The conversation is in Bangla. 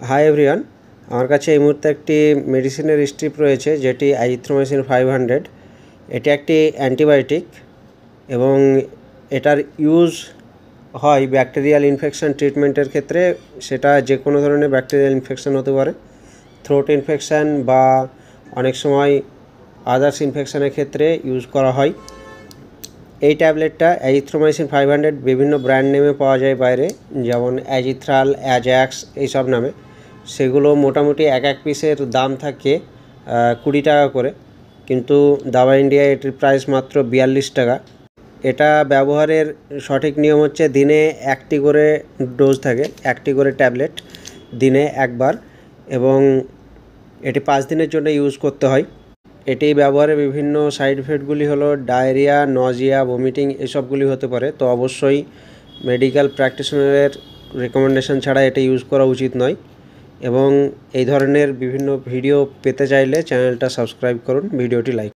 হাই এভরিওয়ান, আমার কাছে এই মুহূর্তে একটি মেডিসিনের স্ট্রিপ রয়েছে যেটি অ্যাজিথ্রোমাইসিন 500। এটি একটি অ্যান্টিবায়োটিক এবং এটার ইউজ হয় ব্যাকটেরিয়াল ইনফেকশন ট্রিটমেন্টের ক্ষেত্রে। সেটা যে কোনো ধরনের ব্যাকটেরিয়াল ইনফেকশন হতে পারে, থ্রোট ইনফেকশান বা অনেক সময় আদার্স ইনফেকশানের ক্ষেত্রে ইউজ করা হয়। এই ট্যাবলেটটা অ্যাজিথ্রোমাইসিন 500 বিভিন্ন ব্র্যান্ড নেমে পাওয়া যায় বাইরে, যেমন অ্যাজিথ্রাল, অ্যাজাক্স এইসব নামে। সেগুলো মোটামুটি এক পিসের দাম থাকে 20 টাকা করে, কিন্তু দাবা ইন্ডিয়ায় এটির প্রাইস মাত্র 42 টাকা। এটা ব্যবহারের সঠিক নিয়ম হচ্ছে দিনে একটি করে ডোজ থাকে, একটি করে ট্যাবলেট দিনে একবার, এবং এটি 5 দিনের জন্য ইউজ করতে হয়। এটি ব্যবহারে বিভিন্ন সাইড এফেক্টগুলি হলো ডায়রিয়া, নজিয়া, ভমিটিং এসবগুলি হতে পারে। তো অবশ্যই মেডিকেল প্র্যাকটিশনারের রেকমেন্ডেশন ছাড়া এটা ইউজ করা উচিত নয়। এবং এই ধরনের বিভিন্ন ভিডিও পেতে চাইলে চ্যানেলটা সাবস্ক্রাইব করুন, ভিডিওটি লাইক